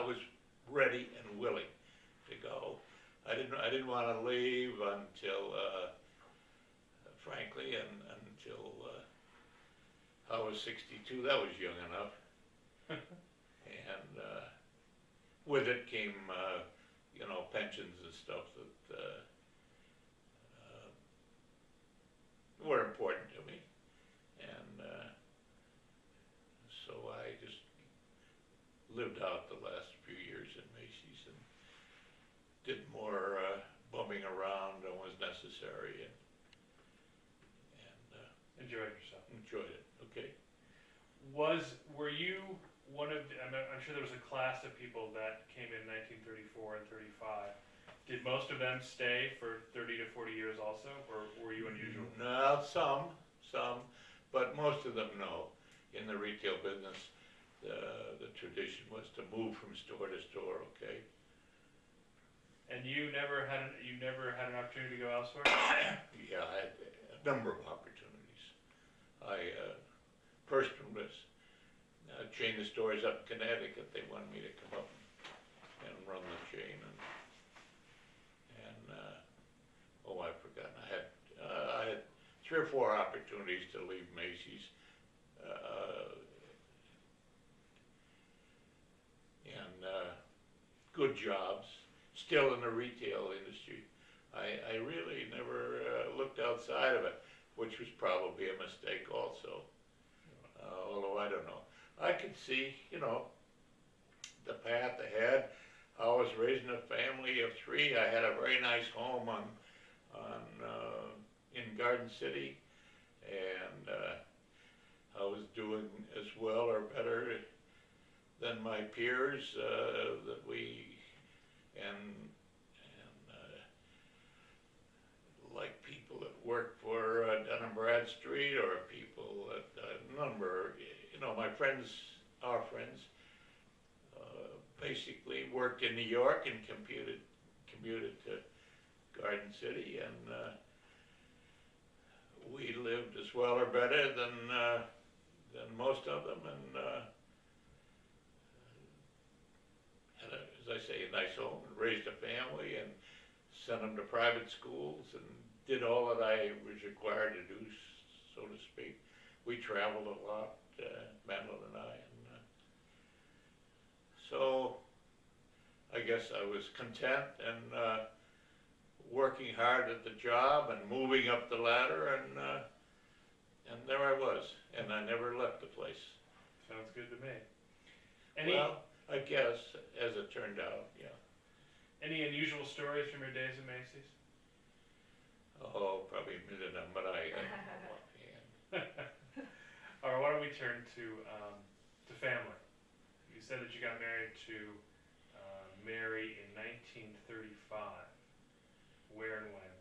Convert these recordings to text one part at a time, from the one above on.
was ready and willing to go. I didn't want to leave until, frankly, until I was 62. That was young enough. And with it came, pensions and stuff that were important to me. And so I just lived out the last few years in Macy's and did more bumming around than was necessary, and enjoyed yourself. enjoyed it. Okay. Were you one of the, I'm sure there was a class of people that came in 1934 and 35. Did most of them stay for 30 to 40 years also, or were you unusual? No, some, but most of them no. In the retail business, the tradition was to move from store to store. Okay. And you never had an opportunity to go elsewhere? Yeah, I had a number of opportunities. I first one was chain of stores up in Connecticut. They wanted me to come up and run the chain, and I've forgotten. I had 3 or 4 opportunities to leave Macy's, and good jobs. Still in the retail industry. I really never looked outside of it, which was probably a mistake also. Although I don't know. I could see, the path ahead. I was raising a family of 3. I had a very nice home in Garden City, and I was doing as well or better than my peers and like people that work for Dun & Bradstreet, or people that my friends, our friends, basically worked in New York and commuted to Garden City, and we lived as well or better than most of them, and had, as I say, a nice home, and raised a family, and sent them to private schools, and did all that I was required to do, so to speak. We traveled a lot, Madeline and I, and so I guess I was content and working hard at the job and moving up the ladder, and there I was, and I never left the place. Sounds good to me. Well, I guess, as it turned out, yeah. Any unusual stories from your days at Macy's? Oh, probably a million of them, but All right, why don't we turn to family? You said that you got married to Mary in 1935. Where and when?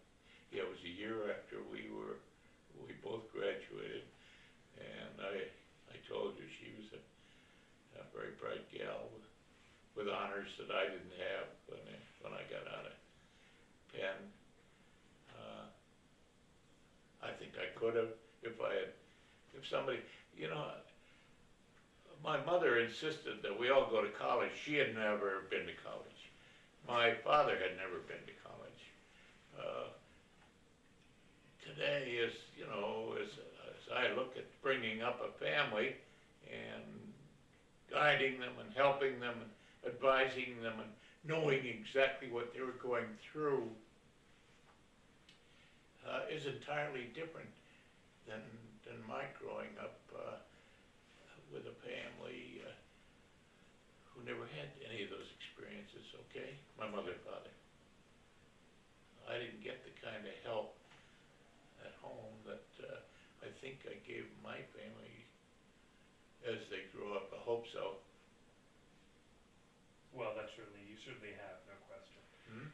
Yeah, it was a year after we both graduated, and I told you she was a very bright gal with honors that I didn't have when I got out of Penn. I think I could have if somebody, my mother insisted that we all go to college. She had never been to college. My father had never been to college. Today, as I look at bringing up a family and guiding them and helping them and advising them and knowing exactly what they were going through, is entirely different than my growing up with a family who never had any of those experiences, okay? My mother and father. I didn't get the kind of help at home that I think I gave my family as they grew up. I hope so. Well, you certainly have, no question. Hmm?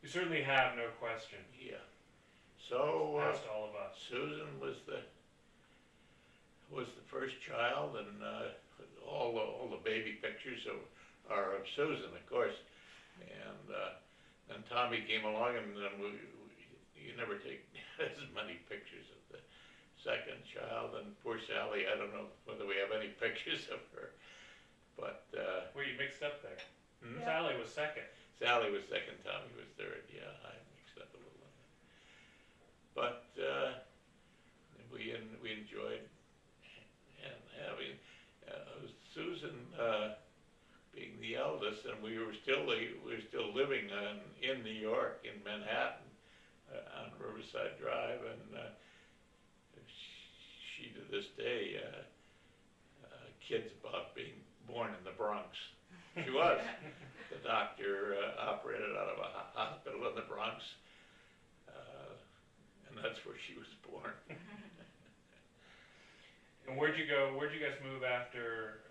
You certainly have, no question. Yeah. So Past all of us. Susan was the first child, and all the baby pictures are of Susan, of course. And then Tommy came along, and then you never take as many pictures of the second child. And poor Sally, I don't know whether we have any pictures of her, but Were you mixed up there? Hmm? Sally was second. Sally was second, Tommy was third, yeah, I mixed up a little on that. But, we enjoyed and having, Susan, being the eldest, and we were still living in New York, in Manhattan, on Riverside Drive, and, she to this day, kids about being born in the Bronx. She was. The doctor operated out of a hospital in the Bronx, and that's where she was born. And where'd you guys move after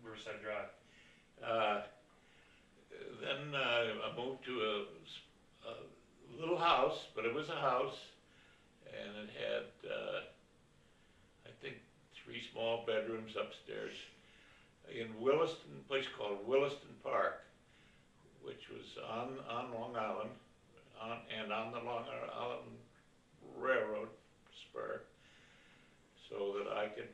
Riverside Drive? Then I moved to a little house, but it was a house, and it had, I think, 3 small bedrooms upstairs in Williston, a place called Williston Park, which was on Long Island, on the Long Island Railroad spur, so that I could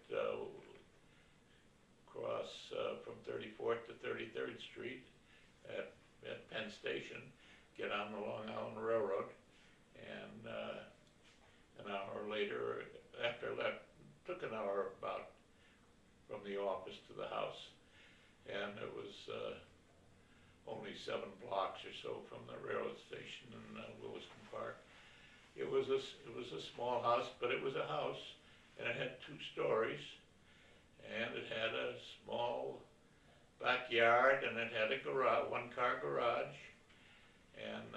cross from 34th to 33rd Street at Penn Station, get on the Long Island Railroad, and an hour later, after I left, took an hour about from the office to the house, and it was only 7 blocks or so from the railroad station in Williston Park. It was a small house, but it was a house, and it had 2 stories, and it had a small backyard, and it had a garage, 1-car garage, and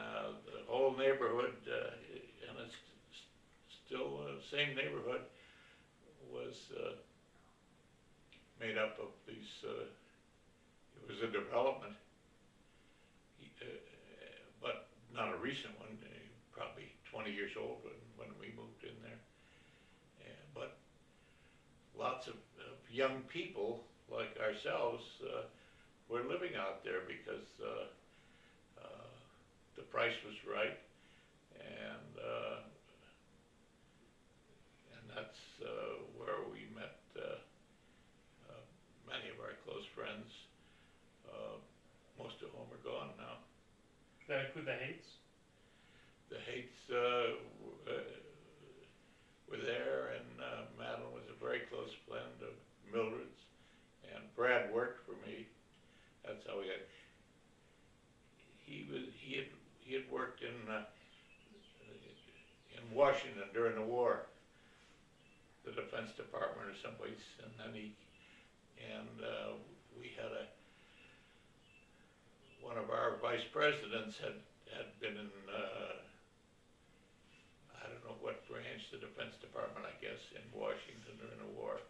the whole neighborhood, and it's still the same neighborhood, was made up of these, it was a development, but not a recent one, probably 20 years old when we moved in there. But lots of young people like ourselves were living out there because the price was right, and that's where we met many of our close friends, most of whom are gone now. Does that include the Hates? The Hates were there, and Madeline was a very close friend of Mildred's, and Brad worked for me. That's how we got. He had worked in Washington during the war, the Defense Department or someplace, and then we had one of our vice presidents had been in, I don't know what branch, the Defense Department, I guess, in Washington during the war.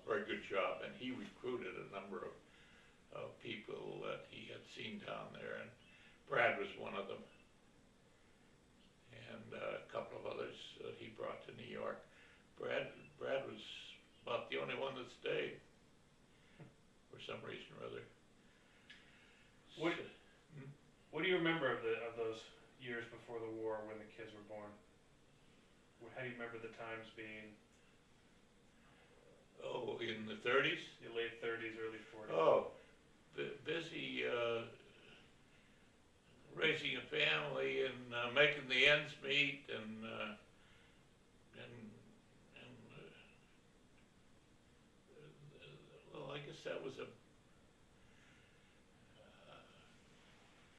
Very good job, and he recruited a number of people that he had seen down there, and Brad was one of them, and a couple of others he brought to New York. Brad was about the only one that stayed for some reason or other. What do you remember of those years before the war when the kids were born? How do you remember the times being? Oh, in the 30s? The late 30s, early 40s. Oh, busy raising a family and making the ends meet, and